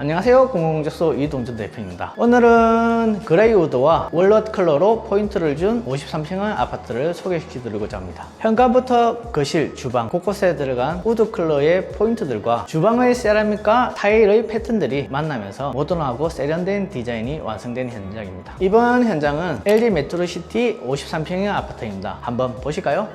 안녕하세요, 공공적소 이동준 대표입니다. 오늘은 그레이 우드와 월넛 컬러로 포인트를 준 53평형 아파트를 소개시켜 드리고자 합니다. 현관부터 거실, 주방 곳곳에 들어간 우드 컬러의 포인트들과 주방의 세라믹과 타일의 패턴들이 만나면서 모던하고 세련된 디자인이 완성된 현장입니다. 이번 현장은 LG 메트로시티 53평형 아파트입니다. 한번 보실까요?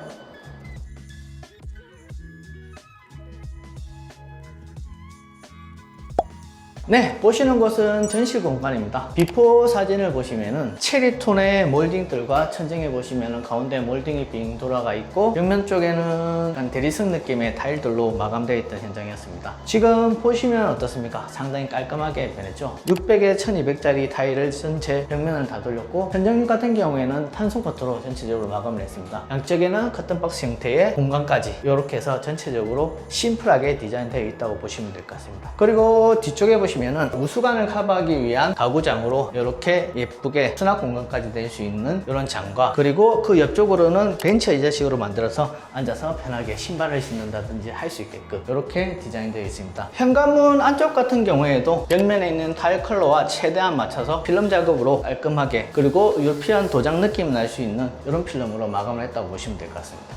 네, 보시는 곳은 전실 공간입니다. 비포 사진을 보시면은 체리톤의 몰딩들과 천정에 보시면은 가운데 몰딩이 빙 돌아가 있고 벽면 쪽에는 약간 대리석 느낌의 타일들로 마감되어 있던 현장이었습니다. 지금 보시면 어떻습니까? 상당히 깔끔하게 변했죠. 600에 1200짜리 타일을 전체 벽면을 다 돌렸고 현장 같은 경우에는 탄소 커트로 전체적으로 마감을 했습니다. 양쪽에는 커튼박스 형태의 공간까지 이렇게 해서 전체적으로 심플하게 디자인되어 있다고 보시면 될 것 같습니다. 그리고 뒤쪽에 보시면 우수관을 커버하기 위한 가구장으로 이렇게 예쁘게 수납 공간까지 낼 수 있는 이런 장과, 그리고 그 옆쪽으로는 벤처 의자식으로 만들어서 앉아서 편하게 신발을 신는다든지 할 수 있게끔 이렇게 디자인되어 있습니다. 현관문 안쪽 같은 경우에도 벽면에 있는 타일 컬러와 최대한 맞춰서 필름 작업으로 깔끔하게, 그리고 유러피안 도장 느낌 날 수 있는 이런 필름으로 마감을 했다고 보시면 될 것 같습니다.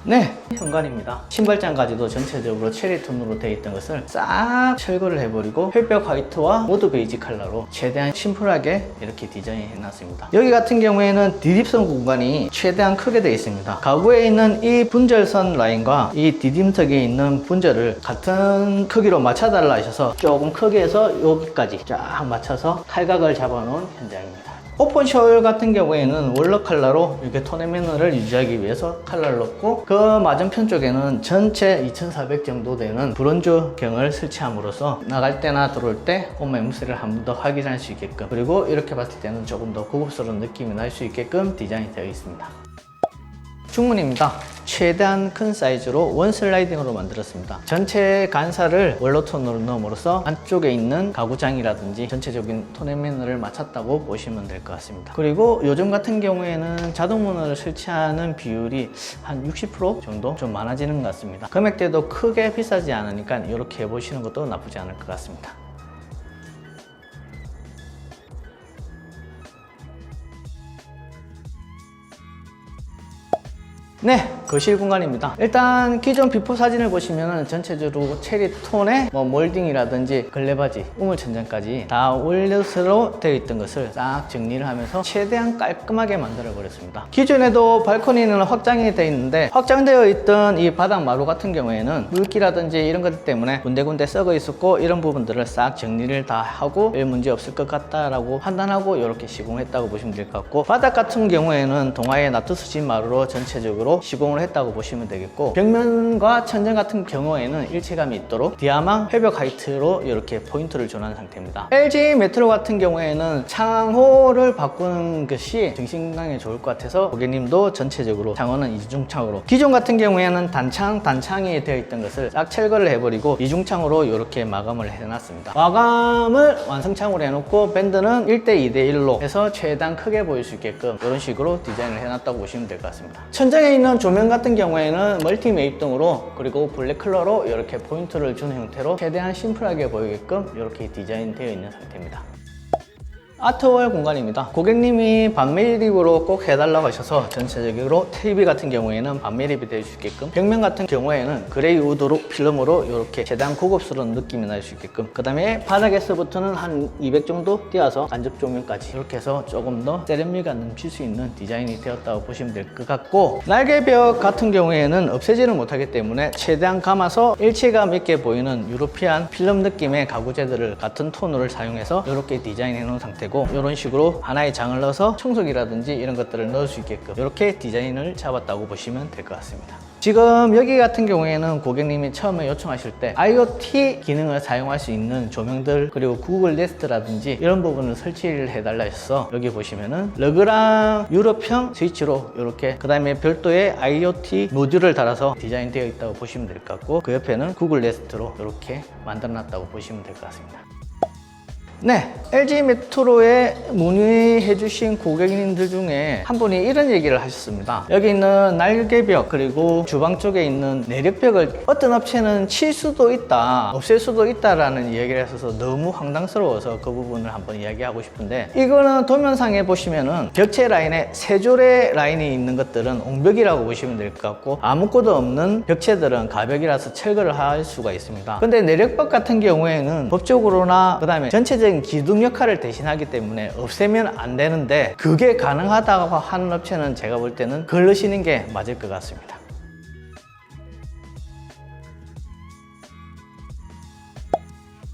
네, 현관입니다. 신발장까지도 전체적으로 체리톤으로 되어 있던 것을 싹 철거를 해버리고 혈벽 화이트와 모두 베이지 컬러로 최대한 심플하게 이렇게 디자인해 놨습니다. 여기 같은 경우에는 디딤선 공간이 최대한 크게 되어 있습니다. 가구에 있는 이 분절선 라인과 이 디딤석에 있는 분절을 같은 크기로 맞춰달라 하셔서 조금 크게 해서 여기까지 쫙 맞춰서 칼각을 잡아놓은 현장입니다. 오픈 셔울 같은 경우에는 월넛 컬러로 이렇게 톤 매너를 유지하기 위해서 컬러를 넣고, 그 맞은편 쪽에는 전체 2400 정도 되는 브론즈 경을 설치함으로써 나갈 때나 들어올 때 홈의 음색을 한 번 더 확인할 수 있게끔, 그리고 이렇게 봤을 때는 조금 더 고급스러운 느낌이 날 수 있게끔 디자인이 되어 있습니다. 중문입니다. 최대한 큰 사이즈로 원 슬라이딩으로 만들었습니다. 전체 간사를 월넛톤으로 넣음으로써 안쪽에 있는 가구장이라든지 전체적인 톤 앤 매너를 맞췄다고 보시면 될 것 같습니다. 그리고 요즘 같은 경우에는 자동문을 설치하는 비율이 한 60% 정도 좀 많아지는 것 같습니다. 금액대도 크게 비싸지 않으니까 이렇게 해보시는 것도 나쁘지 않을 것 같습니다. 네, 거실 공간입니다. 일단 기존 비포 사진을 보시면 전체적으로 체리톤의 몰딩이라든지 걸레바지, 우물천장까지 다 월넛으로 되어 있던 것을 싹 정리를 하면서 최대한 깔끔하게 만들어 버렸습니다. 기존에도 발코니는 확장이 되어 있는데 확장되어 있던 이 바닥 마루 같은 경우에는 물기라든지 이런 것들 때문에 군데군데 썩어 있었고, 이런 부분들을 싹 정리를 다 하고 별 문제 없을 것 같다라고 판단하고 이렇게 시공했다고 보시면 될 것 같고, 바닥 같은 경우에는 동아의 나투스진 마루로 전체적으로 시공을 했다고 보시면 되겠고, 벽면과 천장 같은 경우에는 일체감이 있도록 디아망 회벽 화이트로 이렇게 포인트를 준한 상태입니다. LG 메트로 같은 경우에는 창호를 바꾸는 것이 정신건강에 좋을 것 같아서 고객님도 전체적으로 창호는 이중창으로, 기존 같은 경우에는 단창이 되어 있던 것을 싹 철거를 해버리고 이중창으로 이렇게 마감을 해놨습니다. 마감을 완성창으로 해놓고 밴드는 1대 2대 1로 해서 최대한 크게 보일 수 있게끔 이런 식으로 디자인을 해놨다고 보시면 될 것 같습니다. 천장에 있는 조명 같은 경우에는 멀티 매입등으로, 그리고 블랙 컬러로 이렇게 포인트를 준 형태로 최대한 심플하게 보이게끔 이렇게 디자인되어 있는 상태입니다. 아트월 공간입니다. 고객님이 반매립으로 꼭 해달라고 하셔서 전체적으로 TV 같은 경우에는 반매립이 될 수 있게끔, 벽면 같은 경우에는 그레이 우드로 필름으로 이렇게 최대한 고급스러운 느낌이 날 수 있게끔, 그 다음에 바닥에서부터는 한 200 정도 띄어서 간접 조명까지 이렇게 해서 조금 더 세련미가 넘칠 수 있는 디자인이 되었다고 보시면 될 것 같고, 날개벽 같은 경우에는 없애지를 못하기 때문에 최대한 감아서 일체감 있게 보이는 유러피안 필름 느낌의 가구재들을 같은 톤을 사용해서 이렇게 디자인해 놓은 상태고, 이런 식으로 하나의 장을 넣어서 청소기라든지 이런 것들을 넣을 수 있게끔 이렇게 디자인을 잡았다고 보시면 될 것 같습니다. 지금 여기 같은 경우에는 고객님이 처음에 요청하실 때 IoT 기능을 사용할 수 있는 조명들, 그리고 구글 네스트라든지 이런 부분을 설치를 해달라 해서 여기 보시면은 러그랑 유럽형 스위치로 이렇게, 그 다음에 별도의 IoT 모듈을 달아서 디자인되어 있다고 보시면 될 것 같고, 그 옆에는 구글 네스트로 이렇게 만들어 놨다고 보시면 될 것 같습니다. 네, LG 메트로에 문의해 주신 고객님들 중에 한 분이 이런 얘기를 하셨습니다. 여기 있는 날개벽 그리고 주방 쪽에 있는 내력벽을 어떤 업체는 칠 수도 있다, 없앨 수도 있다라는 이야기를 하셔서 너무 황당스러워서 그 부분을 한번 이야기하고 싶은데, 이거는 도면상에 보시면은 벽체 라인에 세 줄의 라인이 있는 것들은 옹벽이라고 보시면 될 것 같고, 아무것도 없는 벽체들은 가벽이라서 철거를 할 수가 있습니다. 근데 내력벽 같은 경우에는 법적으로나 그 다음에 전체적인 기둥 역할을 대신하기 때문에 없애면 안 되는데, 그게 가능하다고 하는 업체는 제가 볼 때는 걸르시는 게 맞을 것 같습니다.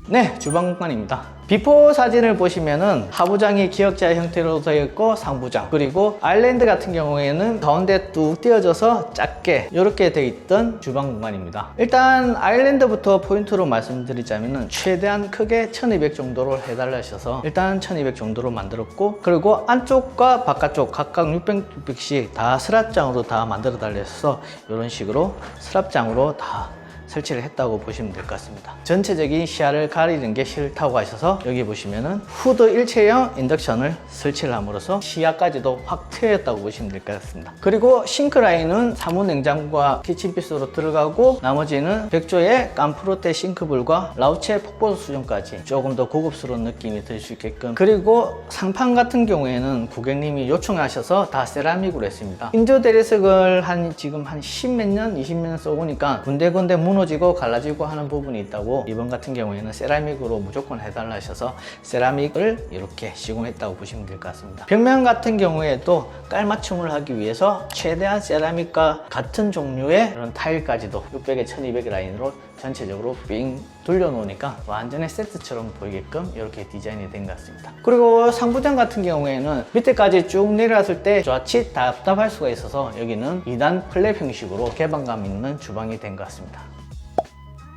네, 주방 공간입니다. 비포 사진을 보시면은 하부장이 기역자 형태로 되어 있고, 상부장 그리고 아일랜드 같은 경우에는 가운데 뚝 띄어져서 작게 이렇게 되어 있던 주방 공간입니다. 일단 아일랜드부터 포인트로 말씀드리자면은 최대한 크게 1200 정도로 해달라 하셔서 일단 1200 정도로 만들었고, 그리고 안쪽과 바깥쪽 각각 600, 600씩 다 서랍장으로 다 만들어 달라 해서 이런 식으로 서랍장으로 다 설치를 했다고 보시면 될 것 같습니다. 전체적인 시야를 가리는 게 싫다고 하셔서 여기 보시면은 후드 일체형 인덕션을 설치를 함으로써 시야까지도 확 트였다고 보시면 될 것 같습니다. 그리고 싱크 라인은 사무 냉장고와 키친피스로 들어가고, 나머지는 벽조에 깜프로테 싱크볼과 라우체 폭포 수준까지 조금 더 고급스러운 느낌이 들 수 있게끔, 그리고 상판 같은 경우에는 고객님이 요청하셔서 다 세라믹으로 했습니다. 인조 대리석을 지금 한 10몇 년, 20몇 년 써보니까 군데군데 무너지고 갈라지고 하는 부분이 있다고, 이번 같은 경우에는 세라믹으로 무조건 해달라 하셔서 세라믹을 이렇게 시공했다고 보시면 될 것 같습니다. 벽면 같은 경우에도 깔맞춤을 하기 위해서 최대한 세라믹과 같은 종류의 그런 타일까지도 600에 1200 라인으로 전체적으로 빙 돌려놓으니까 완전히 세트처럼 보이게끔 이렇게 디자인이 된 것 같습니다. 그리고 상부장 같은 경우에는 밑에까지 쭉 내려왔을 때 좌측 답답할 수가 있어서 여기는 2단 플랩 형식으로 개방감 있는 주방이 된 것 같습니다.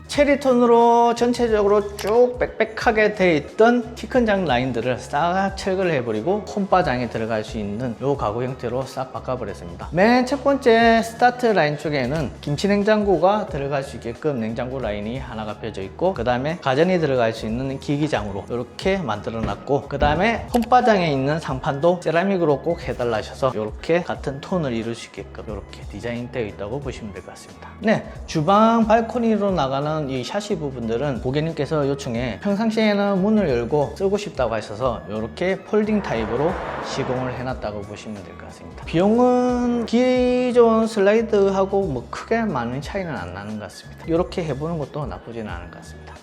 체리톤으로 전체적으로 쭉 빽빽하게 되어 있던 키 큰 장 라인들을 싹 철거를 해버리고 홈바장에 들어갈 수 있는 이 가구 형태로 싹 바꿔버렸습니다. 맨 첫 번째 스타트 라인 쪽에는 김치 냉장고가 들어갈 수 있게끔 냉장고 라인이 하나가 펴져 있고, 그 다음에 가전이 들어갈 수 있는 기기장으로 이렇게 만들어 놨고, 그 다음에 홈바장에 있는 상판도 세라믹으로 꼭 해달라 하셔서 이렇게 같은 톤을 이룰 수 있게끔 이렇게 디자인되어 있다고 보시면 될 것 같습니다. 네, 주방 발코니로 나가는 이 샤시 부분들은 고객님께서 요청해 평상시에는 문을 열고 쓰고 싶다고 하셔서 이렇게 폴딩 타입으로 시공을 해놨다고 보시면 될 것 같습니다. 비용은 기존 슬라이드하고 뭐 크게 많은 차이는 안 나는 것 같습니다. 이렇게 해보는 것도 나쁘지는 않을 것 같습니다.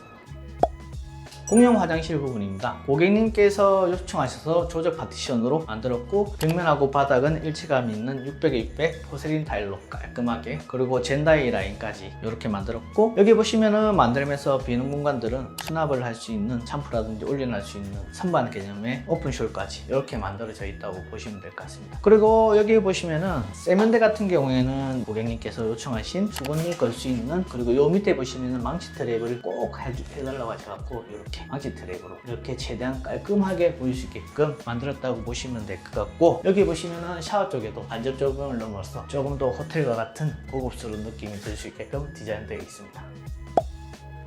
공용 화장실 부분입니다. 고객님께서 요청하셔서 조적 파티션으로 만들었고, 벽면하고 바닥은 일체감 있는 600에 600 포세린 타일로 깔끔하게, 그리고 젠다이 라인까지 이렇게 만들었고, 여기 보시면은 만들면서 비는 공간들은 수납을 할 수 있는 샴푸라든지 올려놓을 수 있는 선반 개념의 오픈숄까지 이렇게 만들어져 있다고 보시면 될 것 같습니다. 그리고 여기 보시면은 세면대 같은 경우에는 고객님께서 요청하신 수건을 걸 수 있는, 그리고 요 밑에 보시면은 망치 트랩을 꼭 해달라고 하셔갖고 이렇게 망치 트랩으로 이렇게 최대한 깔끔하게 보일 수 있게끔 만들었다고 보시면 될 것 같고, 여기 보시면은 샤워 쪽에도 간접 조명을 넣음으로써 조금 더 호텔과 같은 고급스러운 느낌이 들 수 있게끔 디자인되어 있습니다.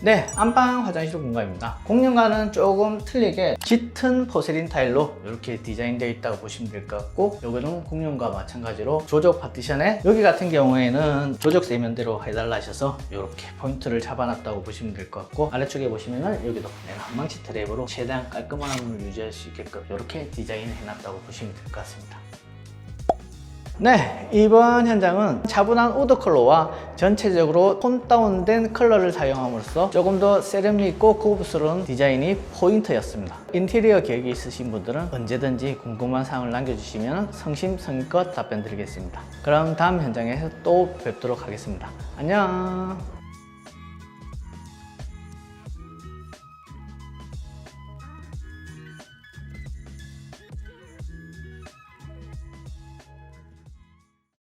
네, 안방 화장실 공간입니다. 공룡과는 조금 틀리게 짙은 포세린 타일로 이렇게 디자인되어 있다고 보시면 될 것 같고, 여기는 공룡과 마찬가지로 조적 파티션에 여기 같은 경우에는 조적 세면대로 해달라 하셔서 이렇게 포인트를 잡아놨다고 보시면 될 것 같고, 아래쪽에 보시면은 여기도 한망치 트랩으로 최대한 깔끔함을 유지할 수 있게끔 이렇게 디자인을 해놨다고 보시면 될 것 같습니다. 네, 이번 현장은 차분한 우드 컬러와 전체적으로 톤 다운된 컬러를 사용함으로써 조금 더 세련미 있고 고급스러운 디자인이 포인트였습니다. 인테리어 계획이 있으신 분들은 언제든지 궁금한 사항을 남겨주시면 성심성의껏 답변 드리겠습니다. 그럼 다음 현장에서 또 뵙도록 하겠습니다. 안녕.